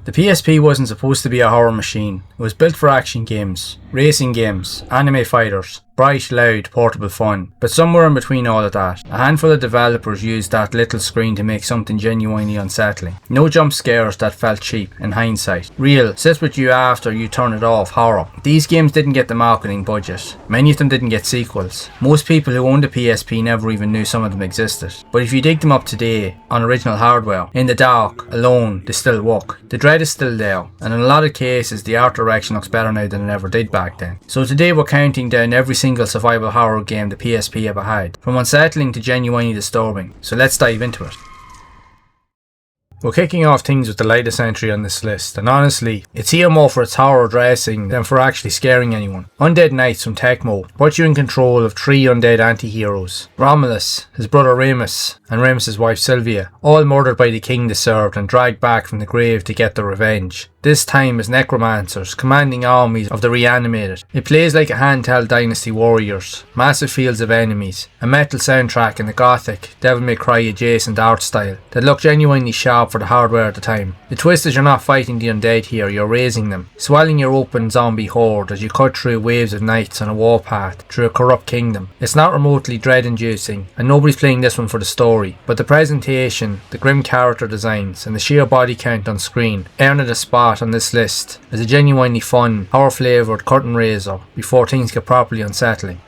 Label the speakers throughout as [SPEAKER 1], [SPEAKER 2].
[SPEAKER 1] The PSP wasn't supposed to be a horror machine. It was built for action games, racing games, anime fighters, bright, loud, portable fun. But somewhere in between all of that, a handful of developers used that little screen to make something genuinely unsettling. No jump scares that felt cheap in hindsight. Real, sit with you after you turn it off horror. These games didn't get the marketing budget. Many of them didn't get sequels. Most people who owned a PSP never even knew some of them existed. But if you dig them up today, on original hardware, in the dark, alone, they still work. The dread is still there, and in a lot of cases the art direction looks better now than it ever did back then. So today we're counting down every single survival horror game the PSP ever had, from unsettling to genuinely disturbing. So let's dive into it. We're kicking off things with the latest entry on this list, and honestly, it's here more for its horror dressing than for actually scaring anyone. Undead Knights from Tecmo put you in control of 3 undead anti-heroes: Romulus, his brother Remus, and Remus's wife Sylvia, all murdered by the king they served and dragged back from the grave to get their revenge. This time as necromancers, commanding armies of the reanimated. It plays like a handheld Dynasty Warriors, massive fields of enemies, a metal soundtrack in the gothic, Devil May Cry adjacent art style that looked genuinely sharp for the hardware at the time. The twist is you're not fighting the undead here, you're raising them, swelling your open zombie horde as you cut through waves of knights on a warpath through a corrupt kingdom. It's not remotely dread-inducing, and nobody's playing this one for the story, but the presentation, the grim character designs, and the sheer body count on screen earn it a spot on this list as a genuinely fun, horror flavoured curtain raiser before things get properly unsettling.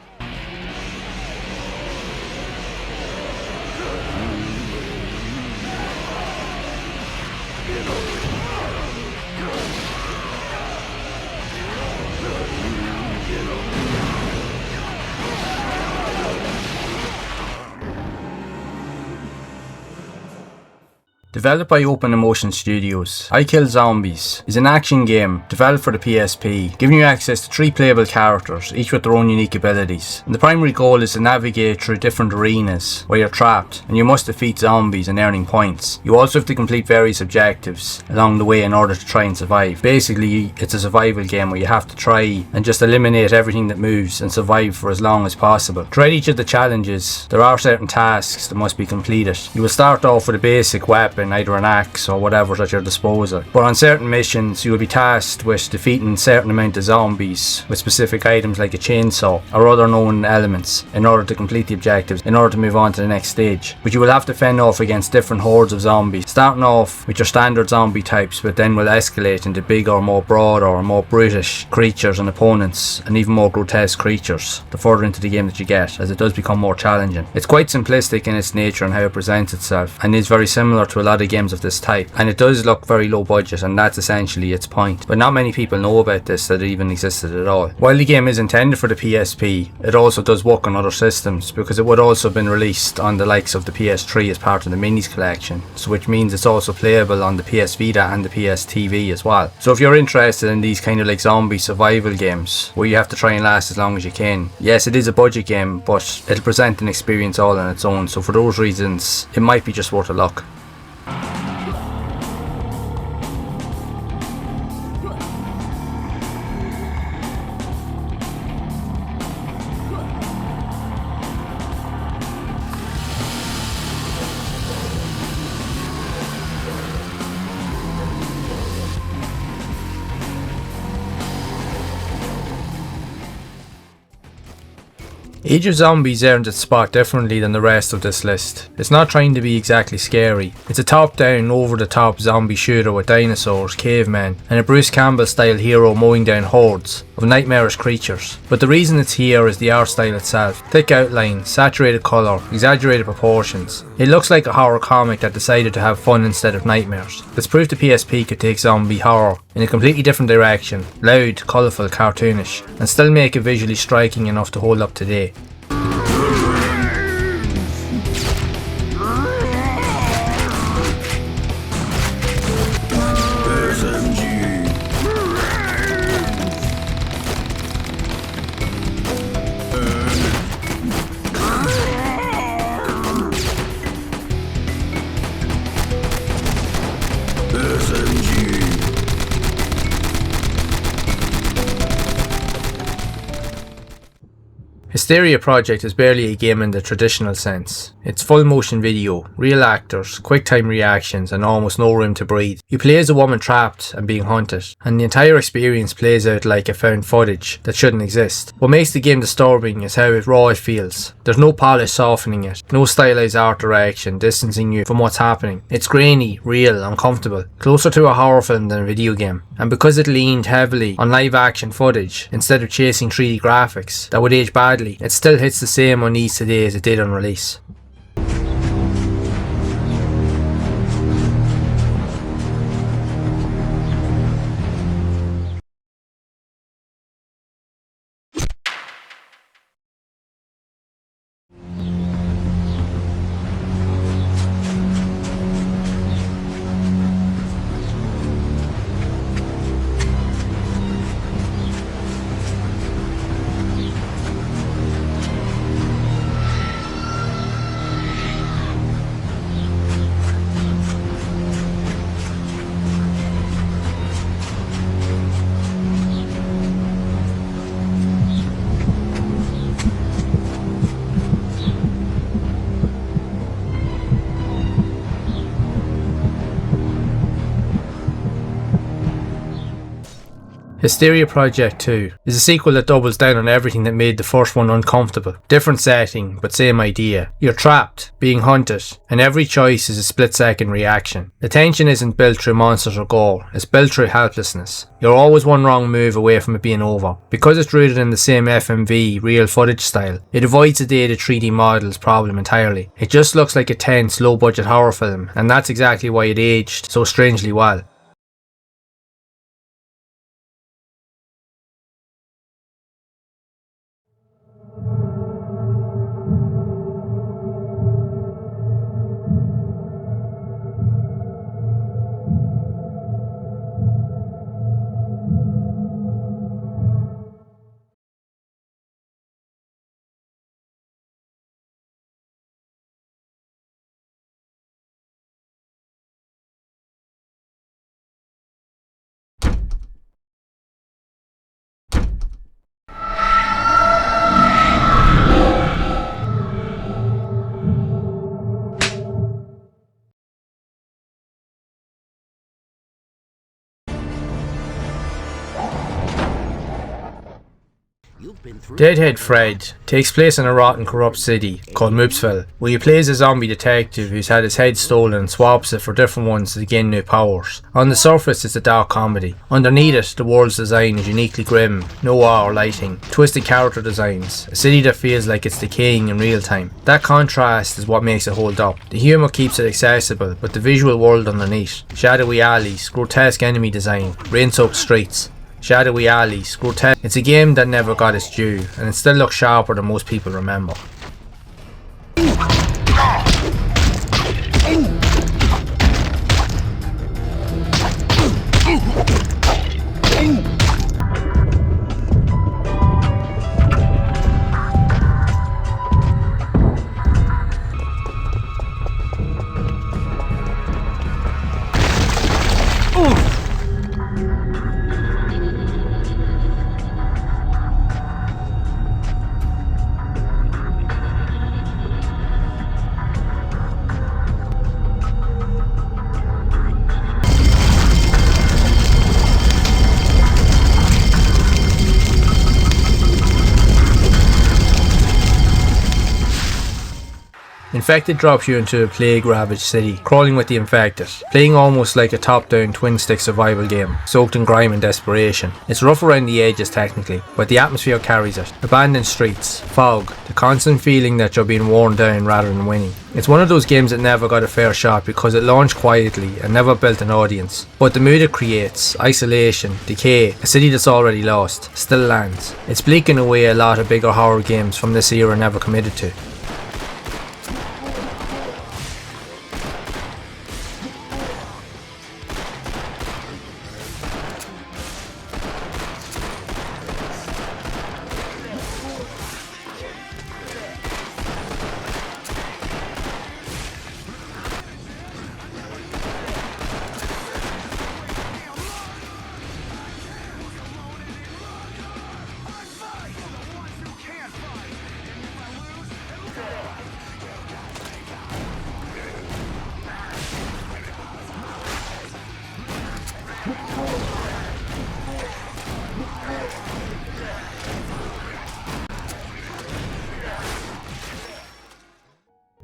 [SPEAKER 1] Developed by Open Emotion Studios, I Kill Zombies is an action game developed for the PSP, giving you access to 3 playable characters, each with their own unique abilities. And the primary goal is to navigate through different arenas where you're trapped and you must defeat zombies and earning points. You also have to complete various objectives along the way in order to try and survive. Basically, it's a survival game where you have to try and just eliminate everything that moves and survive for as long as possible. Throughout each of the challenges, there are certain tasks that must be completed. You will start off with a basic weapon, either an axe or whatever's at your disposal. But on certain missions, you will be tasked with defeating a certain amount of zombies with specific items like a chainsaw or other known elements in order to complete the objectives, in order to move on to the next stage. But you will have to fend off against different hordes of zombies, starting off with your standard zombie types, but then will escalate into bigger, more broad or more brutish creatures and opponents, and even more grotesque creatures the further into the game that you get, as it does become more challenging. It's quite simplistic in its nature and how it presents itself, and is very similar to a lot of games of this type, and it does look very low budget, and that's essentially its point. But not many people know about this, that it even existed at all. While the game is intended for the PSP, it also does work on other systems, because it would also have been released on the likes of the PS3 as part of the Minis collection, so which means it's also playable on the PS Vita and the PS TV as well. So if you're interested in these kind of like zombie survival games where you have to try and last as long as you can, yes, it is a budget game, but it'll present an experience all on its own, so for those reasons it might be just worth a look. Age of Zombies earned its spot differently than the rest of this list. It's not trying to be exactly scary. It's a top-down, over-the-top zombie shooter with dinosaurs, cavemen, and a Bruce Campbell-style hero mowing down hordes of nightmarish creatures. But the reason it's here is the art style itself. Thick outlines, saturated colour, exaggerated proportions. It looks like a horror comic that decided to have fun instead of nightmares. It's proof the PSP could take zombie horror in a completely different direction, loud, colourful, cartoonish, and still make it visually striking enough to hold up today. Hysteria Project is barely a game in the traditional sense. It's full motion video, real actors, quick time reactions and almost no room to breathe. You play as a woman trapped and being hunted, and the entire experience plays out like a found footage that shouldn't exist. What makes the game disturbing is how raw it feels. There's no polish softening it, no stylized art direction distancing you from what's happening. It's grainy, real, uncomfortable, closer to a horror film than a video game. And because it leaned heavily on live action footage instead of chasing 3D graphics that would age badly, it still hits the same unease today as it did on release. Hysteria Project 2 is a sequel that doubles down on everything that made the first one uncomfortable. Different setting, but same idea. You're trapped, being hunted, and every choice is a split-second reaction. The tension isn't built through monsters or gore, it's built through helplessness. You're always one wrong move away from it being over. Because it's rooted in the same FMV, real footage style, it avoids the dated 3D models problem entirely. It just looks like a tense, low-budget horror film, and that's exactly why it aged so strangely well. Deadhead Fred takes place in a rotten, corrupt city called Moopsville, where you play as a zombie detective who's had his head stolen and swaps it for different ones to gain new powers. On the surface it's a dark comedy. Underneath it, the world's design is uniquely grim, no war or lighting, twisted character designs, a city that feels like it's decaying in real time. That contrast is what makes it hold up. The humour keeps it accessible, but the visual world underneath, shadowy alleys, grotesque enemy design, rain-soaked streets, shadowy alleys, grotesque. It's a game that never got its due, and it still looks sharper than most people remember. Infected drops you into a plague-ravaged city, crawling with the infected, playing almost like a top-down twin-stick survival game, soaked in grime and desperation. It's rough around the edges technically, but the atmosphere carries it. Abandoned streets, fog, the constant feeling that you're being worn down rather than winning. It's one of those games that never got a fair shot because it launched quietly and never built an audience. But the mood it creates, isolation, decay, a city that's already lost, still lands. It's bleak in a way a lot of bigger horror games from this era never committed to.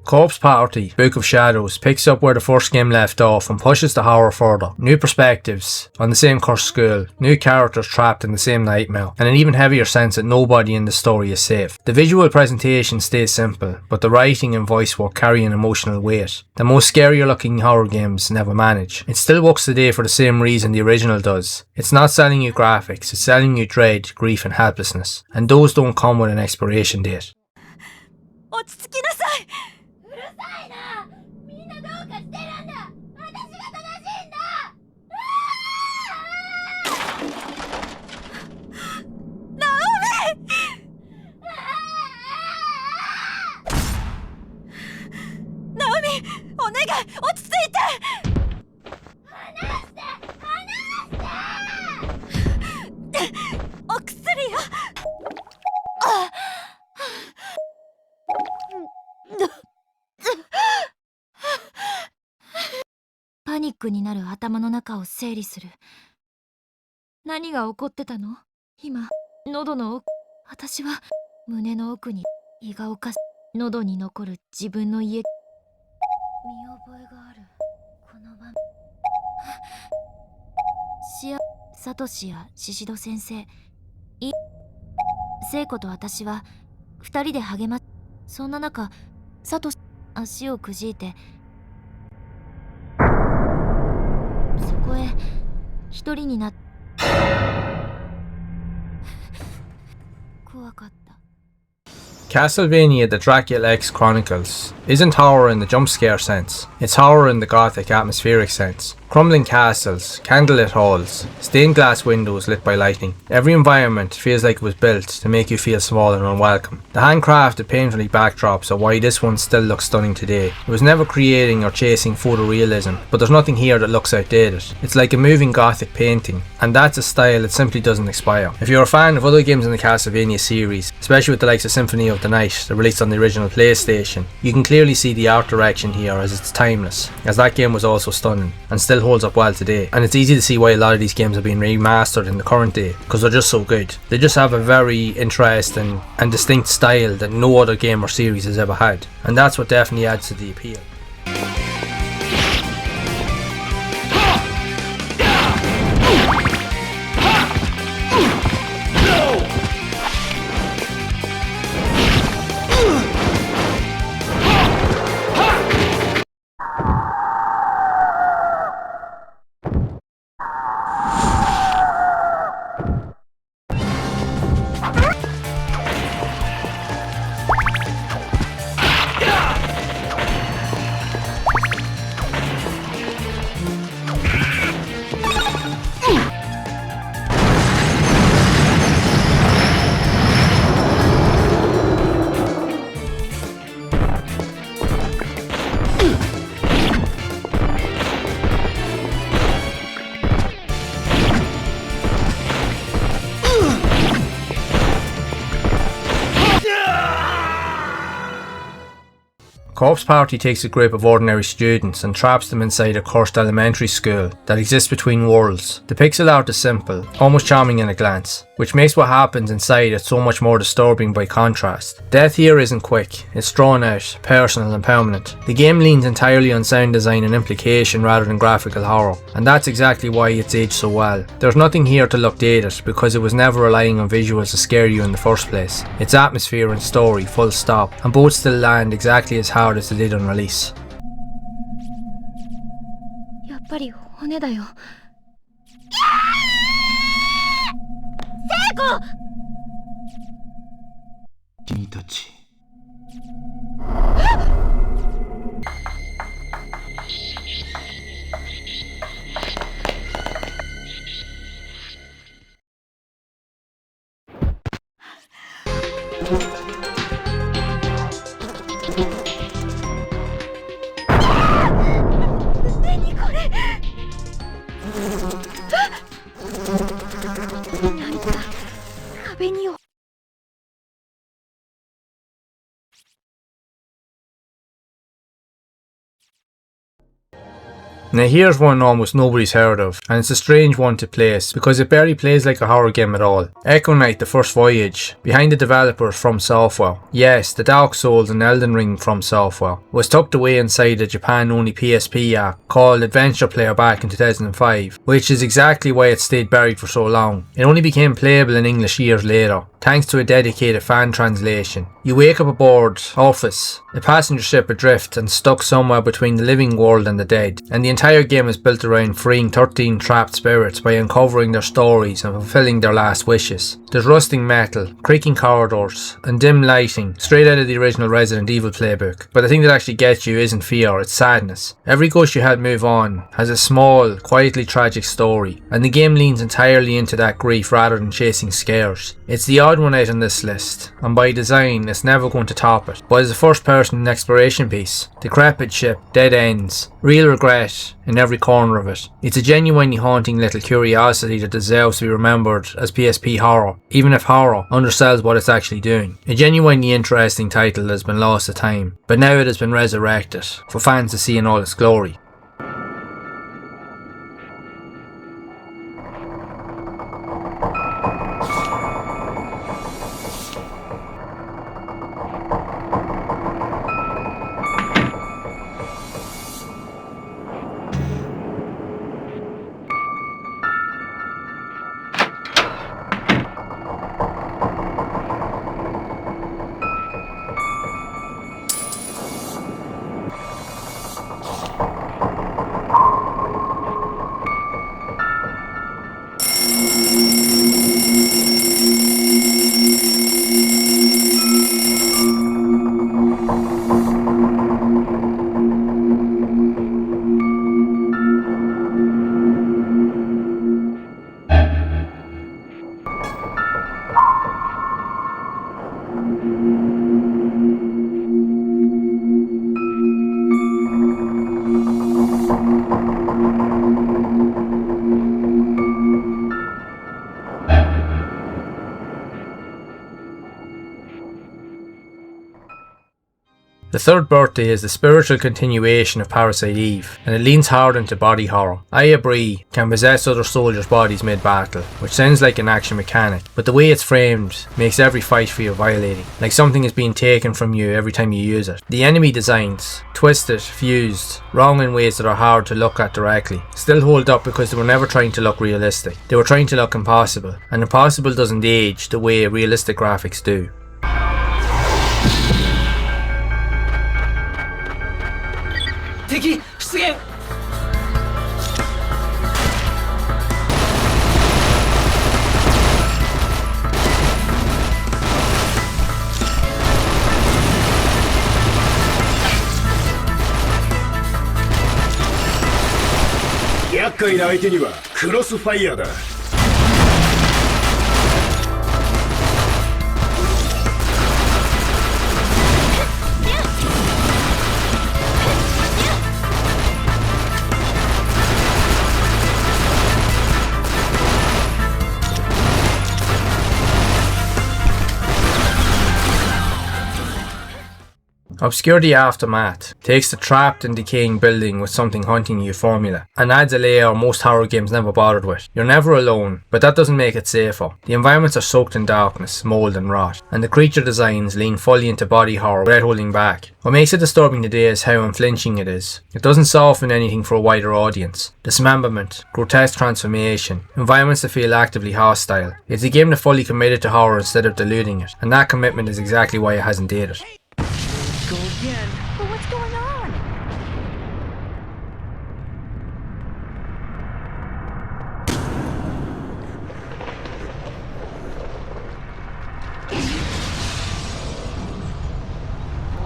[SPEAKER 1] Corpse Party, Book of Shadows, picks up where the first game left off and pushes the horror further. New perspectives on the same cursed school, new characters trapped in the same nightmare, and an even heavier sense that nobody in the story is safe. The visual presentation stays simple, but the writing and voice work carry an emotional weight. The most scarier looking horror games never manage. It still works today for the same reason the original does. It's not selling you graphics, it's selling you dread, grief and helplessness, and those don't come with an expiration date.
[SPEAKER 2] 落ち着きなさい。うるさいな。みんなどうかしてるんだ。私が正しいんだ。ナオミ。ナオミ、お願い、落ち着いて。離して、離して。お薬よ。パニックになる頭の中を整理する。何が起こってたの？今、喉の奥、私は胸の奥に胃がおかし、喉に残る自分の家。見覚えがある。この場面。サトシやシシド先生、聖子と私は二人で励ま。そんな中、サトシ足をくじいて。そこへ一人になっ怖かった。
[SPEAKER 1] Castlevania The Dracula X Chronicles isn't horror in the jump scare sense, it's horror in the gothic atmospheric sense. Crumbling castles, candlelit halls, stained glass windows lit by lightning. Every environment feels like it was built to make you feel small and unwelcome. The handcrafted painterly backdrops are why this one still looks stunning today. It was never creating or chasing photorealism, but there's nothing here that looks outdated. It's like a moving gothic painting, and that's a style that simply doesn't expire. If you're a fan of other games in the Castlevania series, especially with the likes of Symphony of the Night that released on the original PlayStation, you can clearly see the art direction here as it's timeless, as that game was also stunning and still holds up well today. And it's easy to see why a lot of these games have been remastered in the current day, because they're just so good. They just have a very interesting and distinct style that no other game or series has ever had, and that's what definitely adds to the appeal. Corpse Party takes a group of ordinary students and traps them inside a cursed elementary school that exists between worlds. The pixel art is simple, almost charming in a glance, which makes what happens inside it so much more disturbing by contrast. Death here isn't quick, it's drawn out, personal and permanent. The game leans entirely on sound design and implication rather than graphical horror, and that's exactly why it's aged so well. There's nothing here to look dated because it was never relying on visuals to scare you in the first place. It's atmosphere and story, full stop, and both still land exactly as hard as they did on release.
[SPEAKER 2] やっぱり骨だよ。聖子！
[SPEAKER 3] 君たち。
[SPEAKER 2] 何これ？何か壁に
[SPEAKER 1] Now here's one almost nobody's heard of, and it's a strange one to place because it barely plays like a horror game at all. Echo Knight the First Voyage, behind the developers From Software. Yes, the Dark Souls and Elden Ring From Software, was tucked away inside a Japan-only PSP app called Adventure Player back in 2005, which is exactly why it stayed buried for so long. It only became playable in English years later, thanks to a dedicated fan translation. You wake up aboard Office, a passenger ship adrift and stuck somewhere between the living world and the dead, and the entire game is built around freeing 13 trapped spirits by uncovering their stories and fulfilling their last wishes. There's rusting metal, creaking corridors, and dim lighting, straight out of the original Resident Evil playbook. But the thing that actually gets you isn't fear, it's sadness. Every ghost you help move on has a small, quietly tragic story, and the game leans entirely into that grief rather than chasing scares. It's the odd one out on this list, and by design it's never going to top it. But as a first person exploration piece, decrepit ship, dead ends, real regret in every corner of it. It's a genuinely haunting little curiosity that deserves to be remembered as PSP Horror, even if horror undersells what it's actually doing. A genuinely interesting title that has been lost to time, but now it has been resurrected for fans to see in all its glory. The third birthday is the spiritual continuation of Parasite Eve, and it leans hard into body horror. Aya Bree can possess other soldiers' bodies mid-battle, which sounds like an action mechanic, but the way it's framed makes every fight feel violating, like something is being taken from you every time you use it. The enemy designs, twisted, fused, wrong in ways that are hard to look at directly, still hold up because they were never trying to look realistic. They were trying to look impossible, and impossible doesn't age the way realistic graphics do.
[SPEAKER 3] 敵出現 厄介な相手にはクロスファイヤーだ
[SPEAKER 1] Obscure the Aftermath takes the trapped and decaying building with something haunting you formula, and adds a layer most horror games never bothered with. You're never alone, but that doesn't make it safer. The environments are soaked in darkness, mould and rot, and the creature designs lean fully into body horror without holding back. What makes it disturbing today is how unflinching it is. It doesn't soften anything for a wider audience. Dismemberment, grotesque transformation, environments that feel actively hostile. It's a game that fully committed to horror instead of diluting it, and that commitment is exactly why it hasn't dated.
[SPEAKER 3] Go again.
[SPEAKER 2] But what's going on?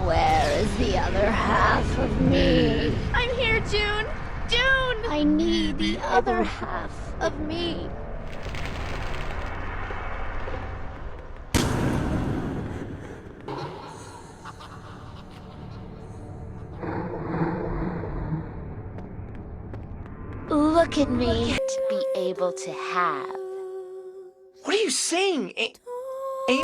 [SPEAKER 4] Where is the other half of me?
[SPEAKER 2] I'm here, June! June!
[SPEAKER 4] I need the other half of me. Look at me to be able to have.
[SPEAKER 3] What are you saying, Amy?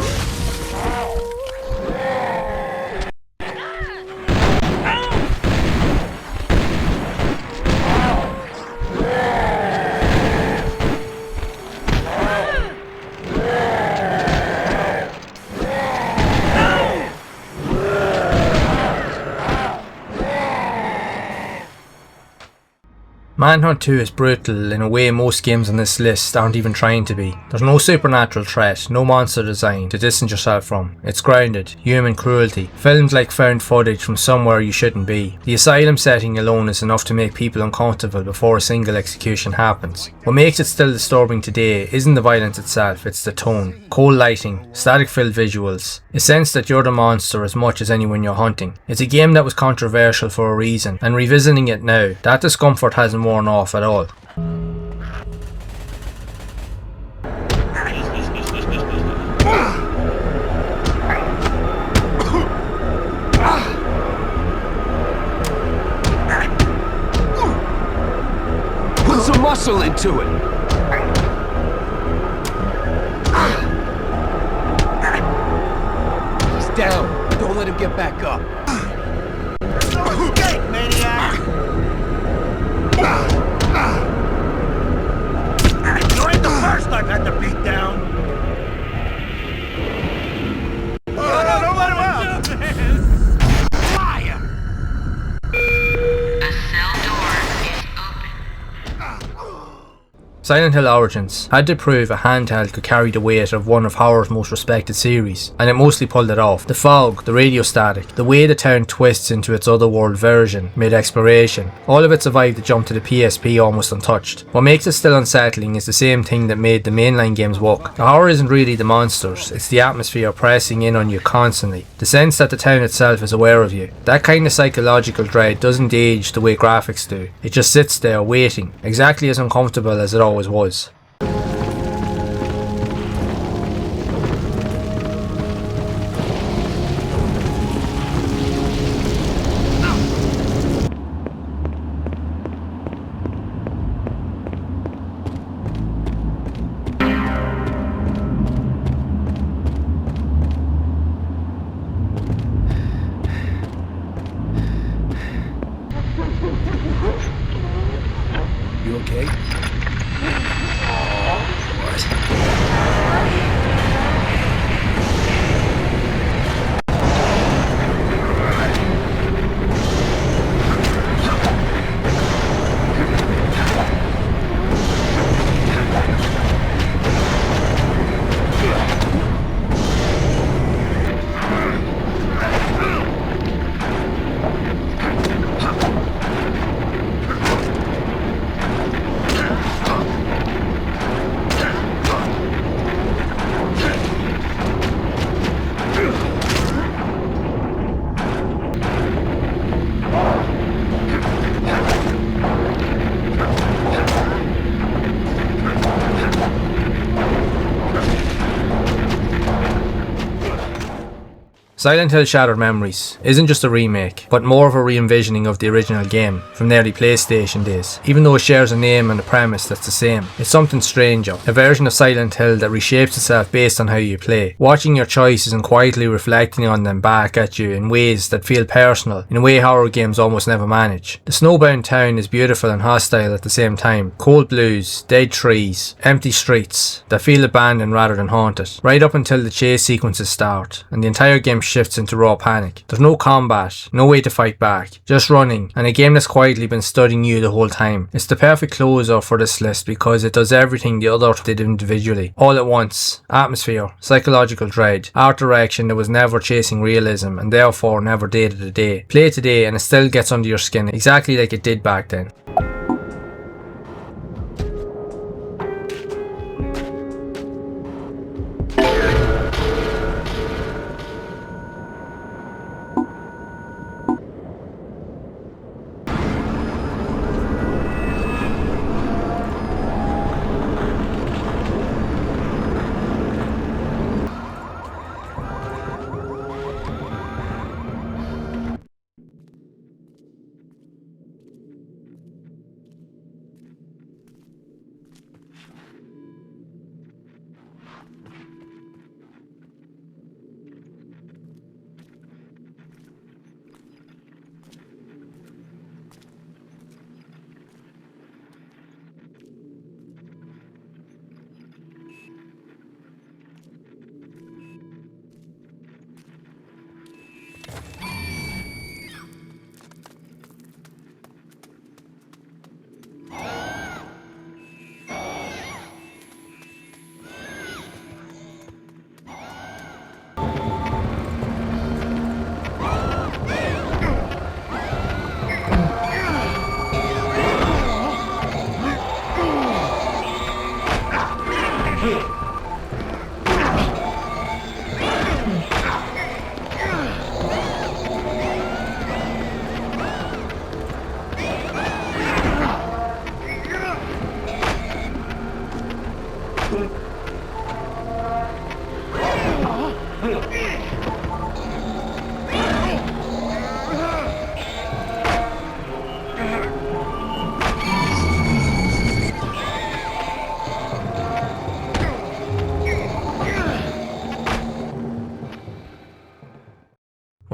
[SPEAKER 1] Manhunt 2 is brutal in a way most games on this list aren't even trying to be. There's no supernatural threat, no monster design to distance yourself from. It's grounded, human cruelty, filmed like found footage from somewhere you shouldn't be. The asylum setting alone is enough to make people uncomfortable before a single execution happens. What makes it still disturbing today isn't the violence itself, it's the tone. Cold lighting, static filled visuals, a sense that you're the monster as much as anyone you're hunting. It's a game that was controversial for a reason, and revisiting it now, that discomfort hasn't worn off at all.
[SPEAKER 3] Put some muscle into it. He's down. Don't let him get back up. Escape, maniac! You ain't the first I've had to beat down. No, don't let him out! Fire!
[SPEAKER 5] The cell door is open.
[SPEAKER 1] Silent Hill Origins had to prove a handheld could carry the weight of one of horror's most respected series, and it mostly pulled it off. The fog, the radio static, the way the town twists into its otherworld version mid-exploration, all of it survived the jump to the PSP almost untouched. What makes it still unsettling is the same thing that made the mainline games work. The horror isn't really the monsters, it's the atmosphere pressing in on you constantly, the sense that the town itself is aware of you. That kind of psychological dread doesn't age the way graphics do, it just sits there waiting, exactly as uncomfortable as it always was.
[SPEAKER 3] You okay?
[SPEAKER 1] Silent Hill Shattered Memories isn't just a remake, but more of a re-envisioning of the original game from the early PlayStation days. Even though it shares a name and a premise that's the same, it's something stranger, a version of Silent Hill that reshapes itself based on how you play, watching your choices and quietly reflecting on them back at you in ways that feel personal, in a way horror games almost never manage. The snowbound town is beautiful and hostile at the same time. Cold blues, dead trees, empty streets that feel abandoned rather than haunted, right up until the chase sequences start, and the entire game shifts into raw panic. There's no combat, no way to fight back, just running, and a game that's quietly been studying you the whole time. It's the perfect closer for this list because it does everything the other did individually, all at once. Atmosphere, psychological dread, art direction that was never chasing realism and therefore never dated a day. Play today and it still gets under your skin exactly like it did back then.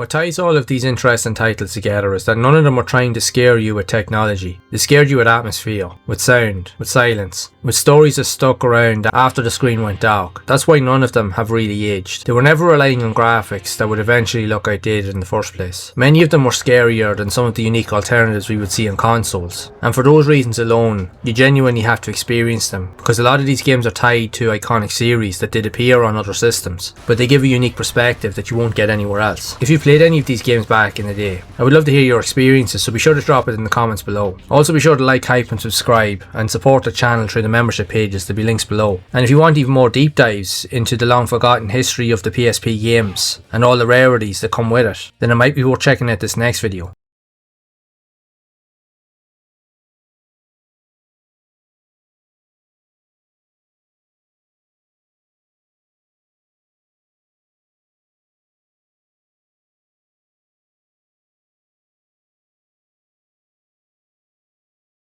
[SPEAKER 1] What ties all of these interesting titles together is that none of them were trying to scare you with technology. They scared you with atmosphere, with sound, with silence, with stories that stuck around after the screen went dark. That's why none of them have really aged. They were never relying on graphics that would eventually look outdated in the first place. Many of them were scarier than some of the unique alternatives we would see on consoles. And for those reasons alone, you genuinely have to experience them, because a lot of these games are tied to iconic series that did appear on other systems, but they give a unique perspective that you won't get anywhere else. If you played any of these games back in the day, I would love to hear your experiences, so be sure to drop it in the comments below. Also be sure to like, hype and subscribe, and support the channel through the membership pages, there'll be links below. And if you want even more deep dives into the long forgotten history of the PSP games and all the rarities that come with it, then it might be worth checking out this next video.